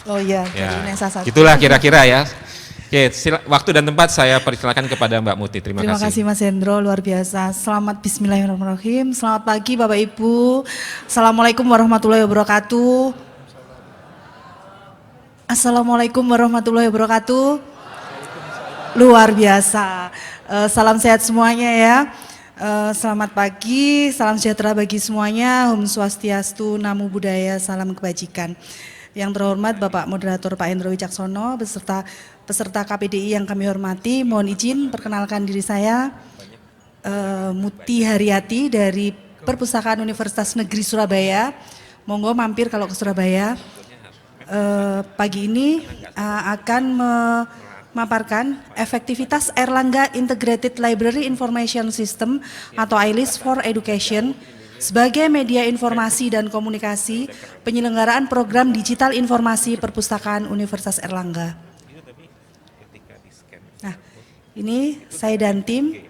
Oh iya, Ya, dari Unesa 1. itulah kira-kira ya. Oke, waktu dan tempat saya persilakan kepada Mbak Muti. Terima kasih. Mas Hendro, luar biasa. Selamat Bismillahirrahmanirrahim. Selamat pagi Bapak Ibu. Assalamualaikum warahmatullahi wabarakatuh. Assalamualaikum warahmatullahi wabarakatuh. Luar biasa. Salam sehat semuanya ya. Selamat pagi, salam sejahtera bagi semuanya. Om Swastiastu, Namo Buddhaya, salam kebajikan. Yang terhormat Bapak Moderator Pak Hendro Wicaksono beserta peserta KPDI yang kami hormati, mohon izin perkenalkan diri saya Muti Haryati dari Perpustakaan Universitas Negeri Surabaya. Monggo mampir kalau ke Surabaya. Pagi ini akan memaparkan efektivitas Erlangga Integrated Library Information System atau ILIS for Education sebagai media informasi dan komunikasi penyelenggaraan program digital informasi perpustakaan Universitas Erlangga. Nah, ini saya dan tim.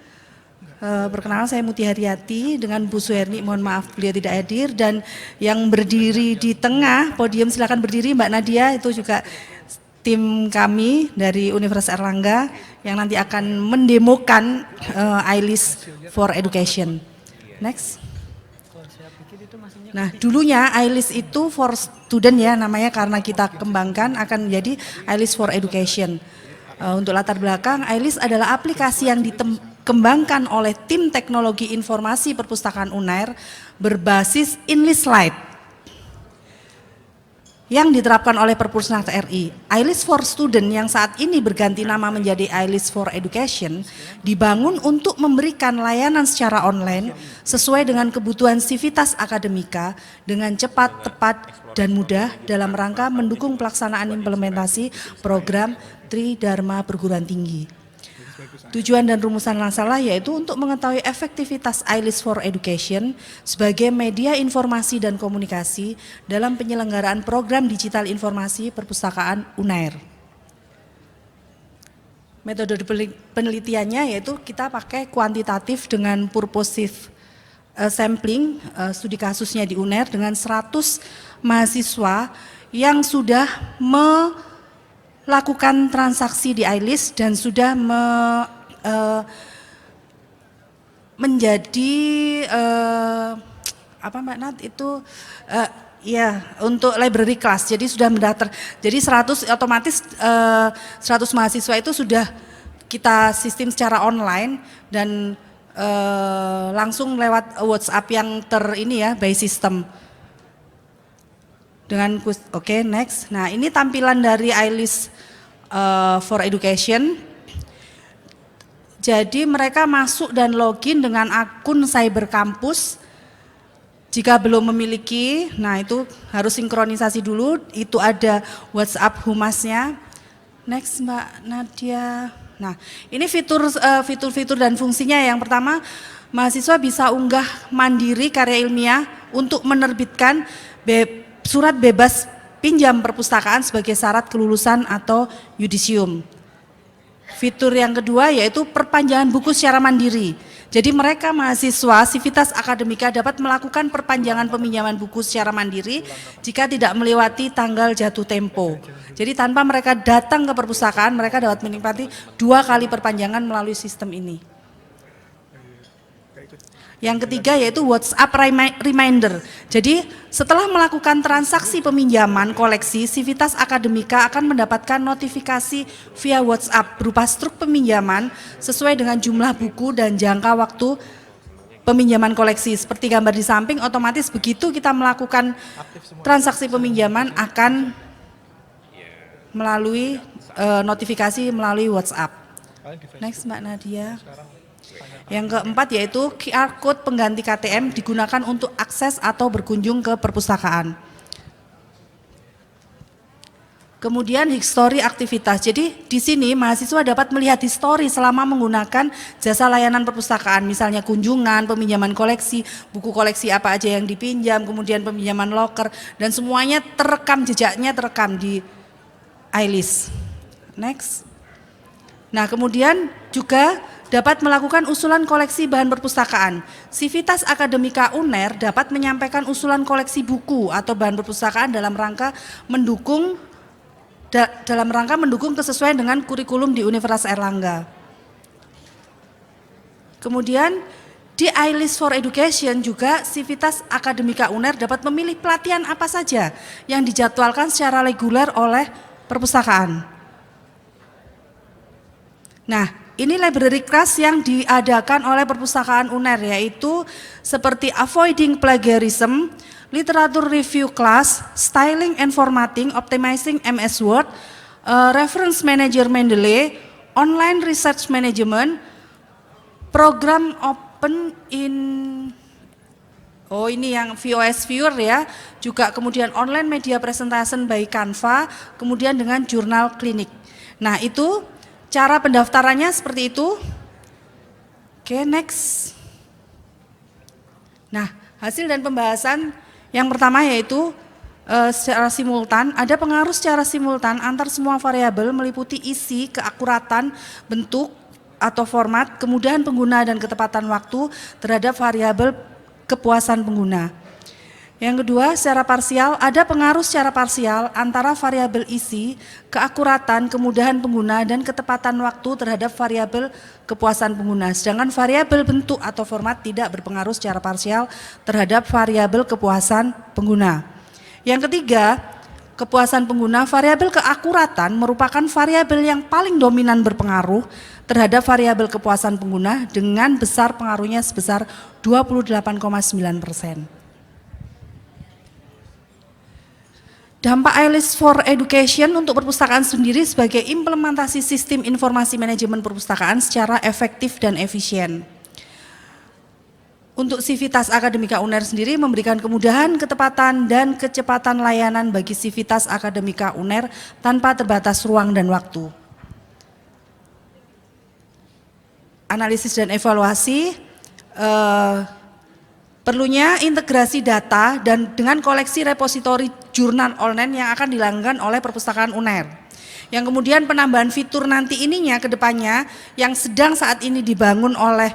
Perkenalan, saya Muti Haryati dengan Bu Suherni, mohon maaf beliau tidak hadir, dan yang berdiri di tengah podium silakan berdiri Mbak Nadia, itu juga tim kami dari Universitas Erlangga yang nanti akan mendemokan ILIS for Education. Next. Nah, dulunya ILIS itu for student ya namanya, karena kita kembangkan akan menjadi ILIS for Education. Untuk latar belakang, ILIS adalah aplikasi yang dikembangkan oleh tim teknologi informasi perpustakaan UNAIR berbasis INLIS Lite yang diterapkan oleh Perpusnaker RI. ILIS for Student yang saat ini berganti nama menjadi ILIS for Education dibangun untuk memberikan layanan secara online sesuai dengan kebutuhan sivitas akademika dengan cepat, tepat, dan mudah dalam rangka mendukung pelaksanaan implementasi program Tridharma Perguruan Tinggi. Tujuan dan rumusan masalah yaitu untuk mengetahui efektivitas ILIS for Education sebagai media informasi dan komunikasi dalam penyelenggaraan program digital informasi perpustakaan UNAIR. Metode penelitiannya yaitu kita pakai kuantitatif dengan purposive sampling, studi kasusnya di UNAIR dengan 100 mahasiswa yang sudah melakukan transaksi di ILIS dan sudah menjadi apa Mbak Nat itu ya untuk library class, jadi sudah mendaftar, jadi 100 otomatis 100 mahasiswa itu sudah kita sistem secara online dan langsung lewat WhatsApp yang ini ya by system dengan oke, next. Nah, ini tampilan dari ILIS for Education. Jadi mereka masuk dan login dengan akun Cyber Campus. Jika belum memiliki, nah itu harus sinkronisasi dulu, itu ada WhatsApp humasnya. Next Mbak Nadia. Nah, ini fitur-fitur dan fungsinya. Yang pertama, mahasiswa bisa unggah mandiri karya ilmiah untuk menerbitkan surat bebas pinjam perpustakaan sebagai syarat kelulusan atau yudisium. Fitur yang kedua yaitu perpanjangan buku secara mandiri. Jadi mereka mahasiswa sivitas akademika dapat melakukan perpanjangan peminjaman buku secara mandiri jika tidak melewati tanggal jatuh tempo. Jadi tanpa mereka datang ke perpustakaan, mereka dapat menikmati 2 kali perpanjangan melalui sistem ini. Yang ketiga yaitu WhatsApp Reminder. Jadi setelah melakukan transaksi peminjaman koleksi, sivitas akademika akan mendapatkan notifikasi via WhatsApp berupa struk peminjaman sesuai dengan jumlah buku dan jangka waktu peminjaman koleksi. Seperti gambar di samping, otomatis begitu kita melakukan transaksi peminjaman akan melalui notifikasi melalui WhatsApp. Next Mbak Nadia. Yang keempat yaitu QR Code pengganti KTM digunakan untuk akses atau berkunjung ke perpustakaan. Kemudian history aktivitas. Jadi di sini mahasiswa dapat melihat histori selama menggunakan jasa layanan perpustakaan, misalnya kunjungan, peminjaman koleksi, buku koleksi apa aja yang dipinjam, kemudian peminjaman loker, dan semuanya terekam, jejaknya terekam di ILIS. Next. Nah, kemudian juga dapat melakukan usulan koleksi bahan perpustakaan. Sivitas Akademika UNAIR dapat menyampaikan usulan koleksi buku atau bahan perpustakaan dalam rangka mendukung dalam rangka mendukung kesesuaian dengan kurikulum di Universitas Airlangga. Kemudian di iList for Education juga Sivitas Akademika UNER dapat memilih pelatihan apa saja yang dijadwalkan secara reguler oleh perpustakaan. Nah, ini library class yang diadakan oleh perpustakaan UNER, yaitu seperti Avoiding Plagiarism, Literature Review Class, Styling and Formatting, Optimizing MS Word, Reference Manager Mendeley, Online Research Management, Program Open in, ini yang VOS Viewer ya, juga kemudian Online Media Presentation by Canva, kemudian dengan jurnal klinik. Nah, itu cara pendaftarannya seperti itu. Oke, next. Nah, hasil dan pembahasan yang pertama yaitu secara simultan, ada pengaruh secara simultan antar semua variabel meliputi isi, keakuratan, bentuk atau format, kemudahan pengguna dan ketepatan waktu terhadap variabel kepuasan pengguna. Yang kedua, secara parsial, ada pengaruh secara parsial antara variabel isi, keakuratan, kemudahan pengguna, dan ketepatan waktu terhadap variabel kepuasan pengguna. Sedangkan variabel bentuk atau format tidak berpengaruh secara parsial terhadap variabel kepuasan pengguna. Yang ketiga, kepuasan pengguna, variabel keakuratan merupakan variabel yang paling dominan berpengaruh terhadap variabel kepuasan pengguna dengan besar pengaruhnya sebesar 28,9%. Dampak iList for Education untuk perpustakaan sendiri sebagai implementasi sistem informasi manajemen perpustakaan secara efektif dan efisien. Untuk Sivitas Akademika UNER sendiri memberikan kemudahan, ketepatan, dan kecepatan layanan bagi Sivitas Akademika UNER tanpa terbatas ruang dan waktu. Analisis dan evaluasi, perlunya integrasi data dan dengan koleksi repositori jurnal online yang akan dilakukan oleh perpustakaan UNER. Yang kemudian penambahan fitur nanti ininya ke depannya yang sedang saat ini dibangun oleh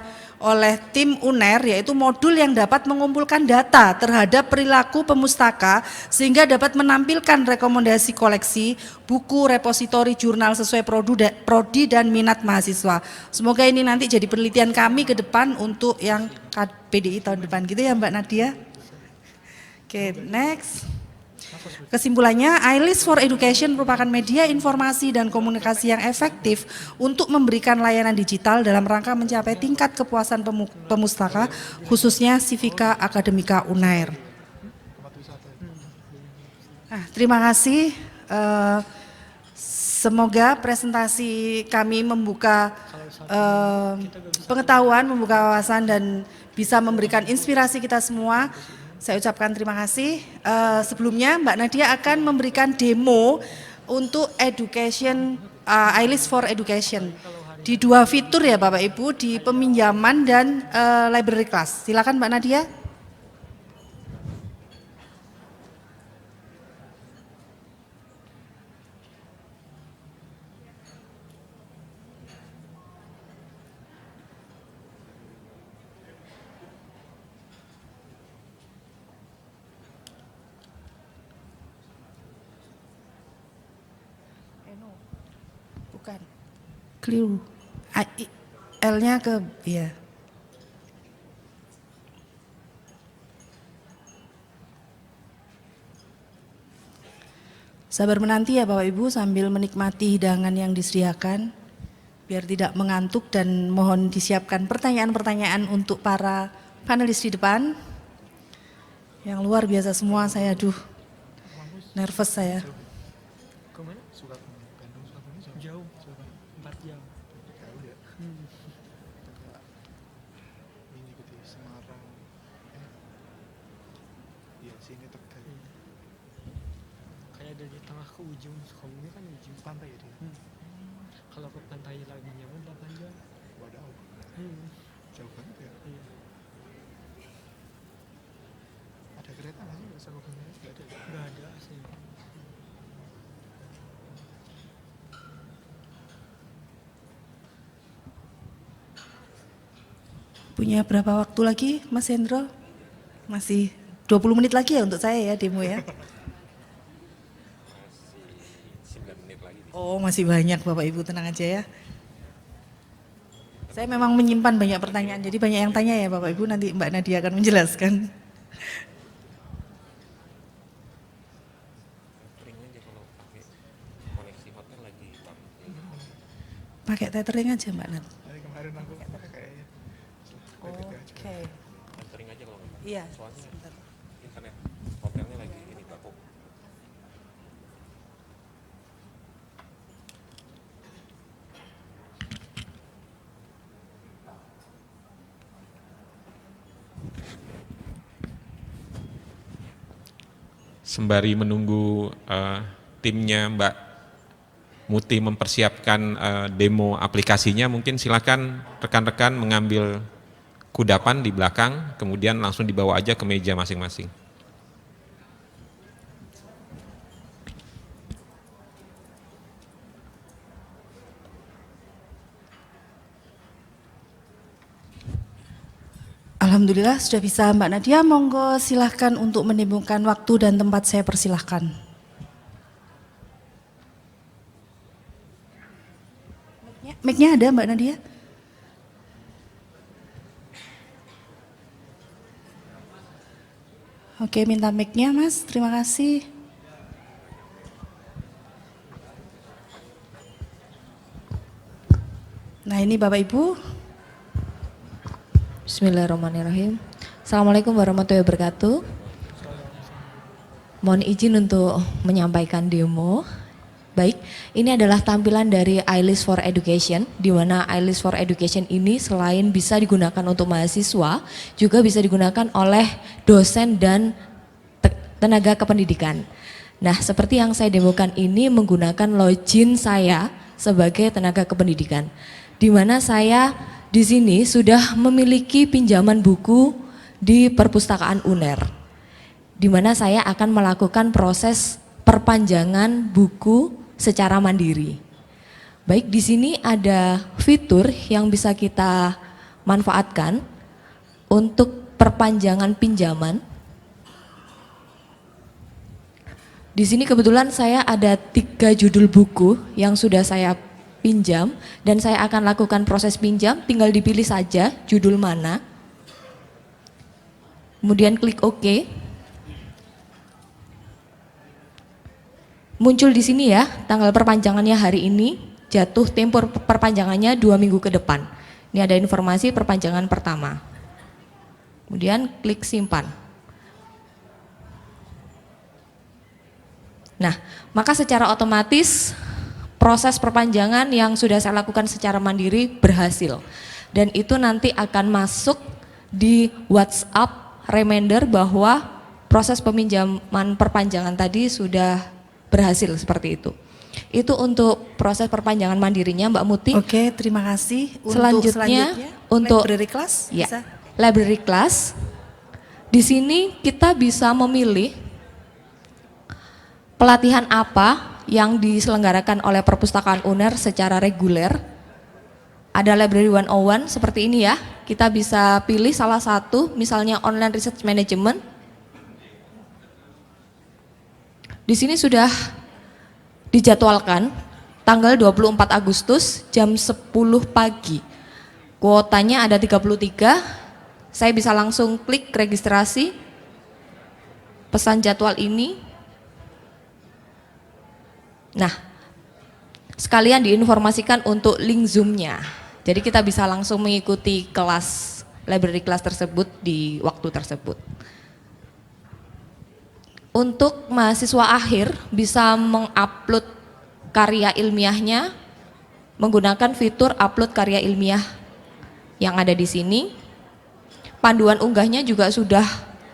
tim UNER, yaitu modul yang dapat mengumpulkan data terhadap perilaku pemustaka sehingga dapat menampilkan rekomendasi koleksi, buku, repositori, jurnal sesuai prodi dan minat mahasiswa. Semoga ini nanti jadi penelitian kami ke depan untuk yang PDI tahun depan gitu ya Mbak Nadia. Oke, next. Kesimpulannya, iList for Education merupakan media informasi dan komunikasi yang efektif untuk memberikan layanan digital dalam rangka mencapai tingkat kepuasan pemustaka, khususnya Civica Akademika UNER. Nah, terima kasih. Semoga presentasi kami membuka pengetahuan, membuka wawasan, dan bisa memberikan inspirasi kita semua. Saya ucapkan terima kasih. Sebelumnya Mbak Nadia akan memberikan demo untuk education, iList for Education. Di 2 fitur ya Bapak Ibu, di peminjaman dan library class. Silakan Mbak Nadia. Bukan. Keliru. L-nya ke ya. Sabar menanti ya Bapak Ibu sambil menikmati hidangan yang disediakan biar tidak mengantuk, dan mohon disiapkan pertanyaan-pertanyaan untuk para panelis di depan. Yang luar biasa semua, saya nervous saya. Dari tengah ke ujung Sukabumi kan ujung pantai ya dia. Kalau ke pantai lagi nyaman 8 jam. Wadaw. Jauh banget ya. Iya. Ada kereta nggak sih? Sukabumi nggak ada. Nggak ada sih. Punya berapa waktu lagi Mas Hendro? Masih 20 menit lagi ya untuk saya ya demo ya. 19 Oh masih banyak Bapak Ibu, tenang aja ya. Saya memang menyimpan banyak pertanyaan, jadi banyak yang tanya ya Bapak Ibu, nanti Mbak Nadia akan menjelaskan. Pakai tethering aja Mbak Nat. Dari kemarin aku pakai kayaknya. Oke. Iya. Sebentar. Internet hotelnya lagi ini Pak. Sembari menunggu timnya Mbak Muti mempersiapkan demo aplikasinya, mungkin silakan rekan-rekan mengambil kudapan di belakang, kemudian langsung dibawa aja ke meja masing-masing. Alhamdulillah sudah bisa Mbak Nadia, monggo silahkan untuk menimbulkan waktu dan tempat, saya persilahkan. Mic-nya ada Mbak Nadia? Oke, minta mic-nya Mas, terima kasih. Nah ini Bapak Ibu. Bismillahirrahmanirrahim. Assalamualaikum warahmatullahi wabarakatuh. Mohon izin untuk menyampaikan demo. Baik, ini adalah tampilan dari iList for Education, di mana iList for Education ini selain bisa digunakan untuk mahasiswa, juga bisa digunakan oleh dosen dan tenaga kependidikan. Nah, seperti yang saya demokan ini menggunakan login saya sebagai tenaga kependidikan, di mana saya di sini sudah memiliki pinjaman buku di perpustakaan UNER, di mana saya akan melakukan proses perpanjangan buku secara mandiri. Baik, di sini ada fitur yang bisa kita manfaatkan untuk perpanjangan pinjaman. Di sini kebetulan saya ada 3 judul buku yang sudah saya pinjam dan saya akan lakukan proses pinjam, tinggal dipilih saja judul mana. Kemudian klik OK. Muncul di sini ya, tanggal perpanjangannya hari ini, jatuh tempo perpanjangannya 2 minggu ke depan. Ini ada informasi perpanjangan pertama. Kemudian klik simpan. Nah, maka secara otomatis proses perpanjangan yang sudah saya lakukan secara mandiri berhasil. Dan itu nanti akan masuk di WhatsApp reminder bahwa proses peminjaman perpanjangan tadi sudah berhasil, seperti itu. Itu untuk proses perpanjangan mandirinya Mbak Muti. Oke, terima kasih. Selanjutnya untuk library class, ya, bisa? library class. Di sini kita bisa memilih pelatihan apa yang diselenggarakan oleh perpustakaan UNER secara reguler. Ada library 101 seperti ini ya. Kita bisa pilih salah satu, misalnya online research management. Di sini sudah dijadwalkan tanggal 24 Agustus jam 10 pagi. Kuotanya ada 33. Saya bisa langsung klik registrasi. Pesan jadwal ini. Nah, sekalian diinformasikan untuk link Zoom-nya. Jadi kita bisa langsung mengikuti kelas, library class tersebut di waktu tersebut. Untuk mahasiswa akhir bisa mengupload karya ilmiahnya menggunakan fitur upload karya ilmiah yang ada di sini. Panduan unggahnya juga sudah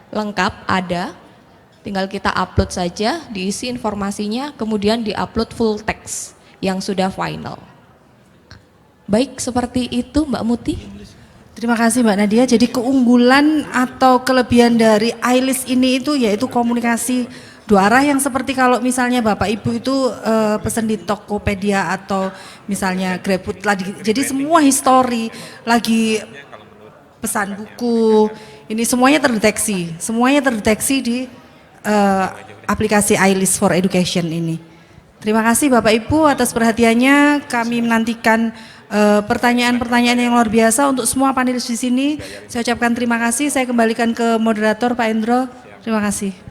lengkap ada. Tinggal kita upload saja, diisi informasinya, kemudian diupload full text yang sudah final. Baik, seperti itu Mbak Muti. Terima kasih Mbak Nadia. Jadi keunggulan atau kelebihan dari iList ini itu yaitu komunikasi 2 arah, yang seperti kalau misalnya Bapak Ibu itu pesan di Tokopedia atau misalnya GrabFood lagi. Jadi semua history lagi pesan buku, ini semuanya terdeteksi di aplikasi iList for Education ini. Terima kasih Bapak Ibu atas perhatiannya. Kami menantikan pertanyaan-pertanyaan yang luar biasa untuk semua panelis di sini. Saya ucapkan terima kasih. Saya kembalikan ke moderator Pak Endro. Terima kasih.